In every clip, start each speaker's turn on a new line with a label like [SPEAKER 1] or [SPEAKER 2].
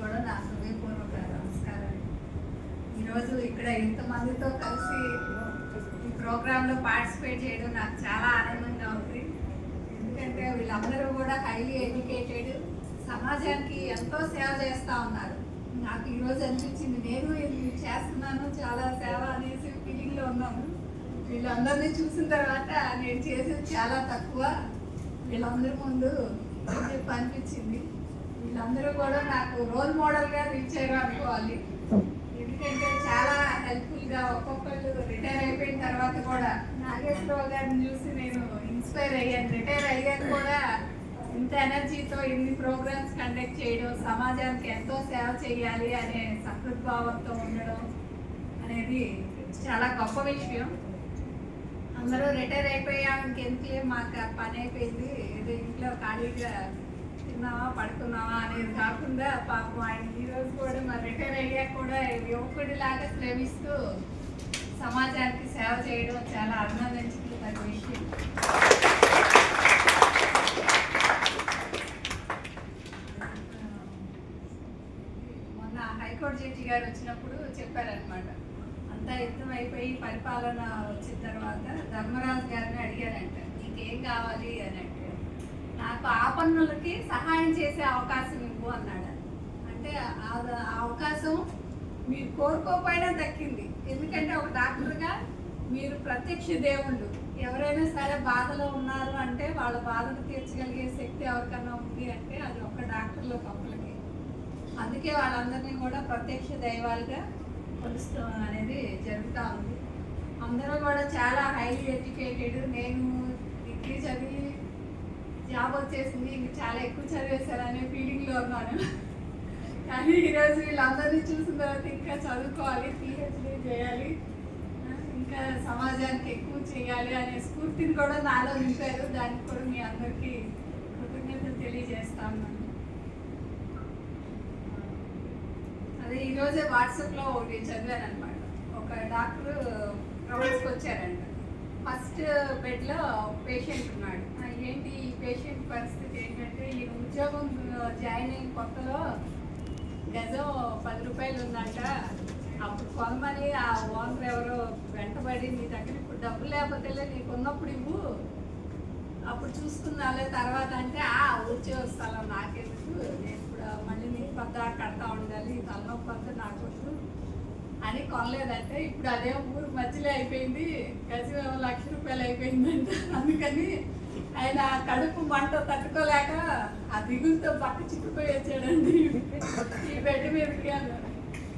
[SPEAKER 1] కూడా నా హృదయపూర్వక నమస్కారం. ఈరోజు ఇక్కడ ఇంతమందితో కలిసి ఈ ప్రోగ్రాంలో పార్టిసిపేట్ చేయడం నాకు చాలా ఆనందంగా ఉంది. ఎందుకంటే వీళ్ళందరూ కూడా హైలీ ఎడ్యుకేటెడ్, సమాజానికి ఎంతో సేవ చేస్తూ ఉన్నారు. నాకు ఈరోజు అనిపించింది నేను ఇది చేస్తున్నాను, చాలా సేవ అనేసి ఫీలింగ్లో ఉన్నాను. వీళ్ళందరినీ చూసిన తర్వాత నేను చేసేది చాలా తక్కువ, వీళ్ళందరి ముందు అనిపించింది. వీళ్ళందరూ కూడా నాకు రోల్ మోడల్గా నిలిచారు అనుకోవాలి. ఎందుకంటే చాలా హెల్ప్ఫుల్గా ఒక్కొక్కళ్ళు రిటైర్ అయిపోయిన తర్వాత కూడా నాగేశ్వరరావు గారిని చూసి నేను ఇన్స్పైర్ అయ్యాను. రిటైర్ అయ్యాను కూడా ఇంత ఎనర్జీతో ఇన్ని ప్రోగ్రామ్స్ కండక్ట్ చేయడం, సమాజానికి ఎంతో సేవ చేయాలి అనే సహృద్భావంతో ఉండడం అనేది చాలా గొప్ప విషయం. అందరూ రిటైర్ అయిపోయాం, ఇంకెందుకులే మాకు పని అయిపోయింది, ఏదో ఇంట్లో ఖాళీగా తిన్నావా పడుకున్నావా అనేది కాకుండా పాపం ఆయన ఈరోజు కూడా మరి రిటైర్ అయ్యాక కూడా యువకుడిలాగా శ్రమిస్తూ సమాజానికి సేవ చేయడం చాలా అభినందించదగ్గ విషయం. మొన్న హైకోర్టు జడ్జి గారు వచ్చినప్పుడు చెప్పారనమాట, అంతా యుద్ధం అయిపోయి పరిపాలన వచ్చిన తర్వాత ధర్మరాజు గారిని అడిగారంట, నీకేం కావాలి అని అంటే, నాకు ఆపన్నులకి సహాయం చేసే అవకాశం ఇవ్వు అన్నాడు. అంటే ఆ అవకాశం మీరు కోరుకోపోయినా దక్కింది. ఎందుకంటే ఒక డాక్టర్గా మీరు ప్రత్యక్ష దేవుళ్ళు. ఎవరైనా సరే బాధలో ఉన్నారు అంటే వాళ్ళ బాధను తీర్చగలిగే శక్తి ఎవరికన్నా ఉంది అంటే అది ఒక్క డాక్టర్లో ఒక్కరికి. అందుకే వాళ్ళందరినీ కూడా ప్రత్యక్ష దైవాలుగా కొలుస్తాం అనేది జరుగుతూ ఉంది. అందరూ కూడా చాలా హైలీ ఎడ్యుకేటెడ్. నేను డిగ్రీ చదివి జాబ్ వచ్చేసింది, ఇంక చాలా ఎక్కువ చదివేశారనే ఫీలింగ్లో ఉన్నాను. కానీ ఈరోజు వీళ్ళందరినీ చూసిన తర్వాత ఇంకా చదువుకోవాలి, పిహెచ్డీ చేయాలి, ఇంకా సమాజానికి ఎక్కువ చేయాలి అనే స్ఫూర్తిని కూడా నాలో నింపారు. దానికి కూడా మీ అందరికీ కృతజ్ఞతలు తెలియజేస్తా ఉన్నాను. అదే ఈరోజే వాట్సాప్లో ఒకటి చదివాను అనమాట. ఒక డాక్టర్ ప్రొవైడ్స్కి వచ్చారంట. ఫస్ట్ బెడ్లో పేషెంట్ ఉన్నాడు. ఏంటి ఈ పేషెంట్ పరిస్థితి ఏంటంటే, ఈ ఉద్యోగం జాయిన్ అయిన కొత్తలో గజం 10 రూపాయలు ఉందంట. అప్పుడు కొనమని ఆ ఓనర్ ఎవరో వెంటబడి, నీ దగ్గర ఇప్పుడు డబ్బులు లేకపోతే నీకు ఉన్నప్పుడు ఇవ్వు, అప్పుడు చూసుకున్నాలే తర్వాత అంటే, ఉద్యోగ స్థలం నాకెందుకు, నేను ఇప్పుడు మళ్ళీ నీకు పెద్ద కడతా ఉండాలి, తలనొప్పి అంతా నాకు వద్దు అని కొనలేదంటే. ఇప్పుడు అదే ఊరు మధ్యలో అయిపోయింది, గజం 1,00,000 రూపాయలు అయిపోయిందంట. అందుకని ఆయన కడుపు మంట తట్టుకోలేక ఆ దిగులతో పక్క చిక్కుపోయి వచ్చాడండి ఈ బెడ్ మీదకి అన్నాడు.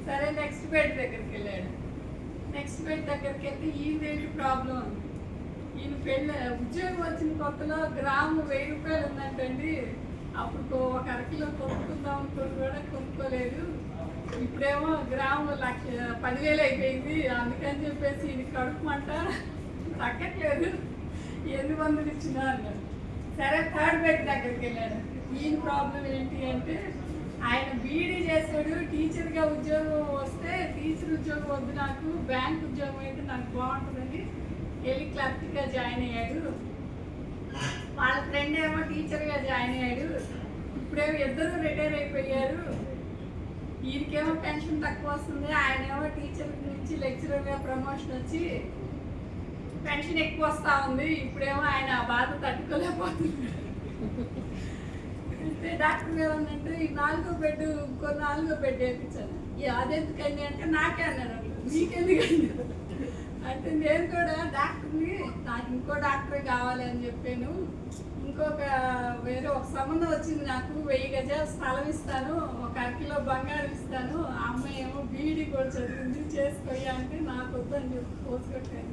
[SPEAKER 1] సరే నెక్స్ట్ బెడ్ దగ్గరికి వెళ్ళాడు. నెక్స్ట్ బెడ్ దగ్గరికి వెళ్తే ఈయనదేంటి ప్రాబ్లం, ఈయన పెళ్ళి ఉద్యోగం వచ్చిన కొత్తలో గ్రాము 1000 రూపాయలు ఉందంటండి. అప్పుడు ఒక అరకిలో కొనుక్కుందాం అనుకుని కూడా కొనుక్కోలేదు. ఇప్పుడేమో గ్రాము 10,000 అయిపోయింది. అందుకని చెప్పేసి ఈయన కడుపు మంట తగ్గట్లేదు, ఎన్ని మందులు ఇచ్చినా అన్నాడు. సరే థర్డ్ బెడ్ దగ్గరికి వెళ్ళాడు. ఈయన ప్రాబ్లం ఏంటి అంటే, ఆయన బీఈడీ చేశాడు, టీచర్గా ఉద్యోగం వస్తే టీచర్ ఉద్యోగం వద్దు నాకు, బ్యాంక్ ఉద్యోగం అయితే నాకు బాగుంటుందని వెళ్ళి క్లర్క్గా జాయిన్ అయ్యాడు. వాళ్ళ ఫ్రెండ్ ఏమో టీచర్గా జాయిన్ అయ్యాడు. ఇప్పుడేమో ఇద్దరు రిటైర్ అయిపోయారు. ఈయనకేమో పెన్షన్ తక్కువ వస్తుంది, ఆయనేమో టీచర్ నుంచి లెక్చరర్గా ప్రమోషన్ వచ్చి పెన్షన్ ఎక్కువ వస్తూ ఉంది. ఇప్పుడేమో ఆయన ఆ బాధ తట్టుకోలేకపోతుంది. అంటే డాక్టర్ గారు అన్నట్టు ఈ 4వ బెడ్ ఇంకో 4వ బెడ్ వేయించాను. అదెందుకండి అంటే, నాకే అన్నాడు. మీకెందుకండి అంటే, నేను కూడా డాక్టర్ని, నాకు ఇంకో డాక్టర్ కావాలి అని చెప్పాను. ఇంకొక వేరే ఒక సంబంధం వచ్చింది, నాకు 1000 గజాల స్థలం ఇస్తాను, 1 కిలో బంగారం ఇస్తాను, ఆ అమ్మాయి ఏమో బీఈడీ కూడా చదివింది, చేసుకోయ్యా అంటే నాకు వద్దని చెప్పి పోసుకొట్టాను.